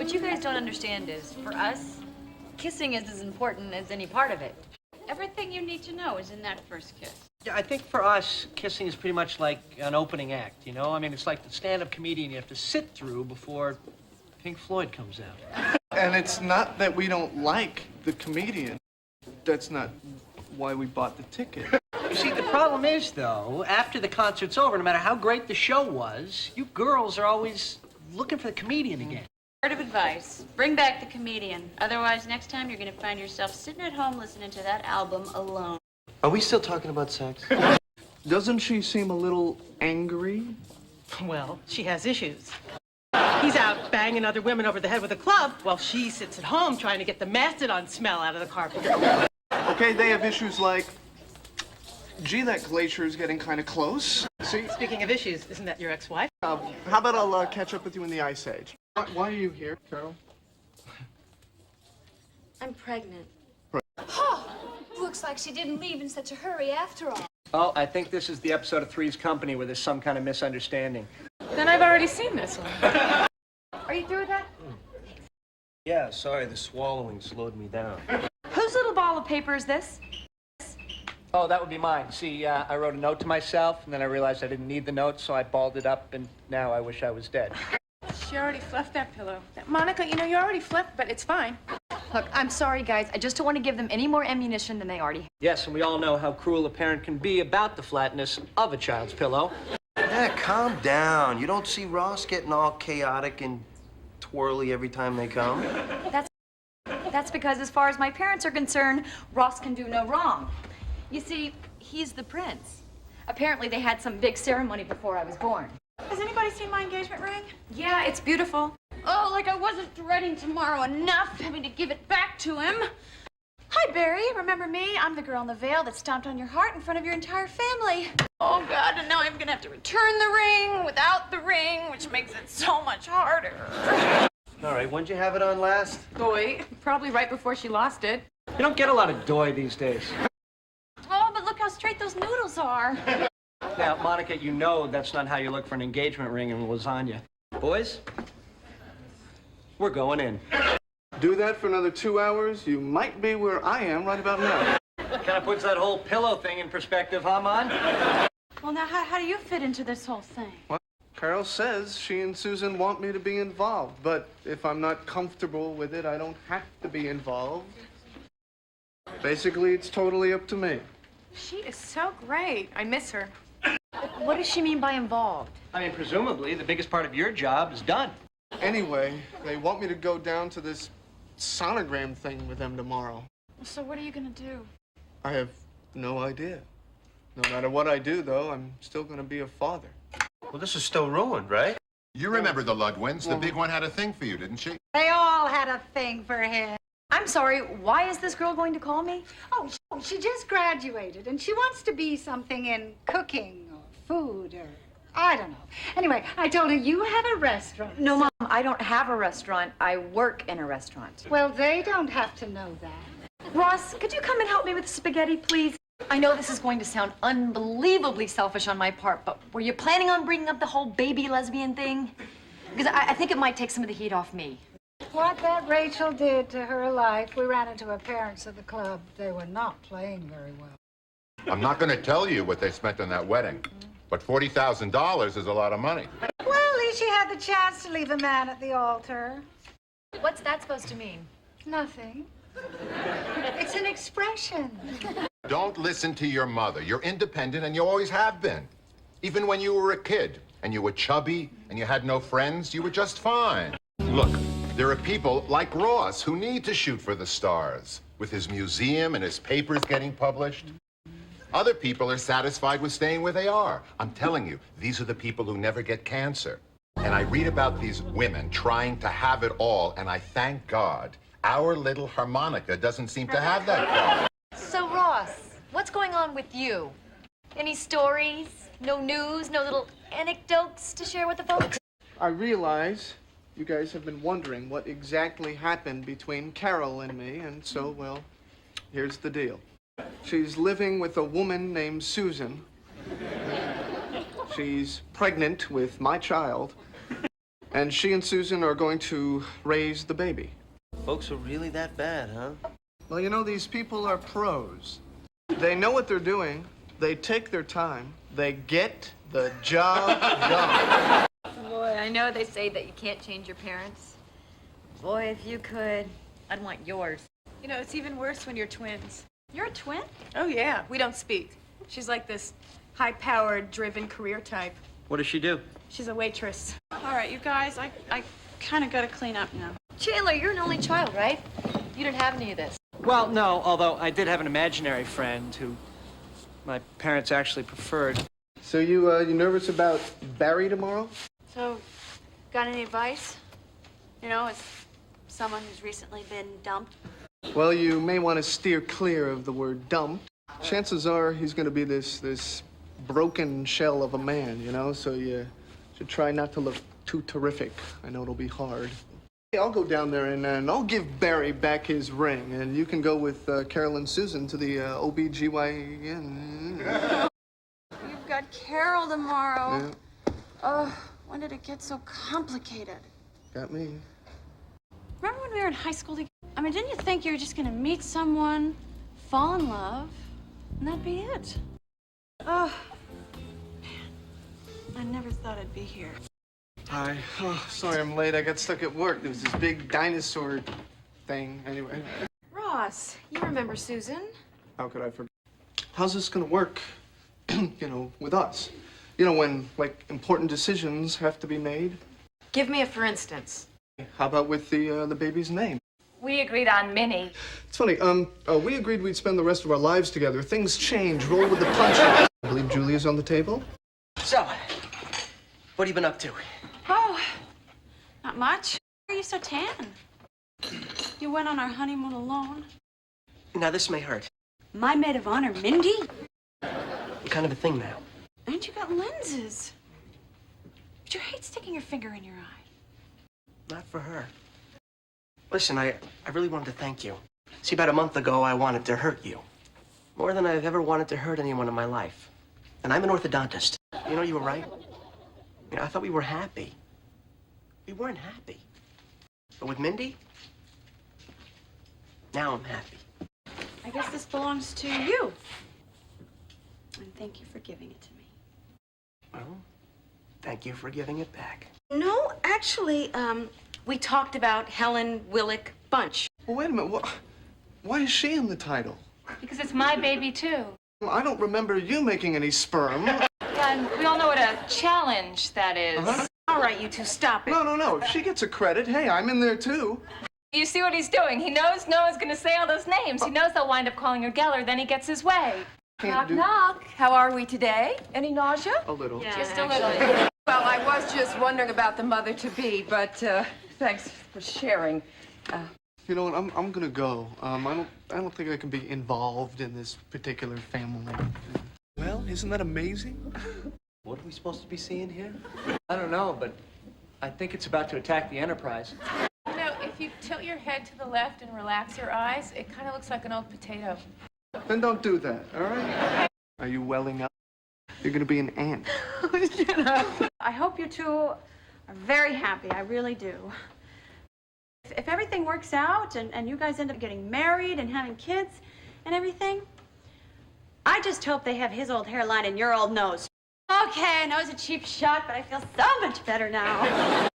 What you guys don't understand is, for us, kissing is as important as any part of it. Everything you need to know is in that first kiss. Yeah, I think for us, kissing is pretty much like an opening act, you know? I mean, it's like the stand-up comedian you have to sit through before Pink Floyd comes out. And it's not that we don't like the comedian. That's not why we bought the ticket. You see, the problem is, though, after the concert's over, no matter how great the show was, you girls are always looking for the comedian again. Word of advice, bring back the comedian. Otherwise, next time you're going to find yourself sitting at home listening to that album alone. Are we still talking about sex? Doesn't she seem a little angry? Well, she has issues. He's out banging other women over the head with a club while she sits at home trying to get the mastodon smell out of the carpet. Okay, they have issues like, gee, that glacier is getting kind of close. See? Speaking of issues, isn't that your ex-wife? How about I'll catch up with you in the Ice Age? Why are you here, Carol? I'm pregnant. Oh, looks like she didn't leave in such a hurry after all. Oh, I think this is the episode of Three's Company where there's some kind of misunderstanding. Then I've already seen this one. Are you through with that? Yeah, sorry, the swallowing slowed me down. Whose little ball of paper is this? Oh, that would be mine. See, I wrote a note to myself, and then I realized I didn't need the note, so I balled it up, and now I wish I was dead. She already fluffed that pillow. Monica, you know, you already flipped, but it's fine. Look, I'm sorry, guys. I just don't want to give them any more ammunition than they already have. Yes, and we all know how cruel a parent can be about the flatness of a child's pillow. Yeah, calm down. You don't see Ross getting all chaotic and twirly every time they come? That's because, as far as my parents are concerned, Ross can do no wrong. You see, he's the prince. Apparently, they had some big ceremony before I was born. Has anybody seen my engagement ring? Yeah, it's beautiful. Oh, like I wasn't dreading tomorrow enough, having to give it back to him. Hi, Barry. Remember me? I'm the girl in the veil that stomped on your heart in front of your entire family. Oh, God, and now I'm going to have to return the ring without the ring, which makes it so much harder. All right, when'd you have it on last? Boy, probably right before she lost it. You don't get a lot of doy these days. Oh, but look how straight those noodles are. Now, Monica, you know that's not how you look for an engagement ring in lasagna. Boys, we're going in. Do that for another 2 hours, you might be where I am right about now. Kind of puts that whole pillow thing in perspective, huh, Mon? Well, now, how do you fit into this whole thing? Well, Carol says she and Susan want me to be involved, but if I'm not comfortable with it, I don't have to be involved. Basically, it's totally up to me. She is so great. I miss her. What does she mean by involved? I mean, presumably, the biggest part of your job is done. Anyway, they want me to go down to this sonogram thing with them tomorrow. So what are you going to do? I have no idea. No matter what I do, though, I'm still going to be a father. Well, this is still ruined, right? You remember the Ludwins. The big one had a thing for you, didn't she? They all had a thing for him. I'm sorry, why is this girl going to call me? Oh, she just graduated, and she wants to be something in cooking or food or I don't know. Anyway, I told her you have a restaurant. No, Mom, I don't have a restaurant. I work in a restaurant. Well, they don't have to know that. Ross, could you come and help me with the spaghetti, please? I know this is going to sound unbelievably selfish on my part, but were you planning on bringing up the whole baby lesbian thing? Because I think it might take some of the heat off me. What that Rachel did to her life, we ran into her parents at the club. They were not playing very well. I'm not going to tell you what they spent on that wedding, but $40,000 is a lot of money. Well, at least she had the chance to leave a man at the altar. What's that supposed to mean? Nothing. It's an expression. Don't listen to your mother. You're independent, and you always have been. Even when you were a kid, and you were chubby, and you had no friends, you were just fine. Look, there are people like Ross who need to shoot for the stars, with his museum and his papers getting published. Other people are satisfied with staying where they are. I'm telling you, these are the people who never get cancer. And I read about these women trying to have it all, and I thank God our little harmonica doesn't seem to have that problem. So, Ross, what's going on with you? Any stories? No news? No little anecdotes to share with the folks? I realize you guys have been wondering what exactly happened between Carol and me, and so, well, here's the deal. She's living with a woman named Susan. She's pregnant with my child. And she and Susan are going to raise the baby. Folks are really that bad, huh? Well, you know, these people are pros. They know what they're doing. They take their time. They get the job done. Boy, I know they say that you can't change your parents. Boy, if you could, I'd want yours. You know, it's even worse when you're twins. You're a twin? Oh, yeah. We don't speak. She's like this high-powered, driven career type. What does she do? She's a waitress. All right, you guys, I kind of got to clean up now. Chandler, you're an only child, right? You didn't have any of this. Well, no, although I did have an imaginary friend who my parents actually preferred. So you nervous about Barry tomorrow? So, got any advice? You know, as someone who's recently been dumped. Well, you may want to steer clear of the word dumped. Chances are he's going to be this broken shell of a man, you know, so you should try not to look too terrific. I know it'll be hard. Hey, I'll go down there and I'll give Barry back his ring, and you can go with Carol and Susan to the OBGYN. You've got Carol tomorrow. Yeah, Oh, when did it get so complicated? got me. Remember when we were in high school together? I mean, didn't you think you were just gonna meet someone, fall in love, and that'd be it? Oh, man. I never thought I'd be here. Hi. Oh, sorry I'm late. I got stuck at work. There was this big dinosaur thing. Anyway. Ross, you remember Susan? How could I forget? How's this gonna work, you know, with us? You know, when, like, important decisions have to be made? Give me a for instance. How about with the baby's name? We agreed on Minnie. It's funny, we agreed we'd spend the rest of our lives together. Things change. Roll with the punches. I believe Julia's on the table. So, what have you been up to? Oh, not much. Why are you so tan? You went on our honeymoon alone. Now, this may hurt. My maid of honor, Mindy? What kind of a thing now? And you got lenses. But you hate sticking your finger in your eye. Not for her. Listen, I really wanted to thank you. See, about a month ago, I wanted to hurt you. More than I've ever wanted to hurt anyone in my life. And I'm an orthodontist. You know, you were right. You know, I thought we were happy. We weren't happy. But with Mindy, now I'm happy. I guess this belongs to you. And thank you for giving it to me. Well, thank you for giving it back. No, actually, we talked about Helen Willick Bunch. Well, wait a minute. Why is she in the title? Because it's my baby, too. Well, I don't remember you making any sperm. Yeah, and we all know what a challenge that is. Uh-huh. All right, you two, stop it. No. She gets a credit. Hey, I'm in there, too. You see what he's doing? He knows no one's gonna say all those names. He knows they'll wind up calling her Geller, then he gets his way. Can't do... Knock. How are we today? Any nausea? A little. Yeah, Just a actually. little. Well, I was just wondering about the mother-to-be, but thanks for sharing. You know what? I'm gonna go. I don't think I can be involved in this particular family. Well, isn't that amazing? What are we supposed to be seeing here? I don't know, but I think it's about to attack the Enterprise. You know, if you tilt your head to the left and relax your eyes, it kind of looks like an old potato. Then don't do that, all right? Are you welling up? You're gonna be an ant. I hope you two are very happy. I really do. If everything works out and you guys end up getting married and having kids and everything, I just hope they have his old hairline and your old nose. Okay, I know it's a cheap shot, but I feel so much better now.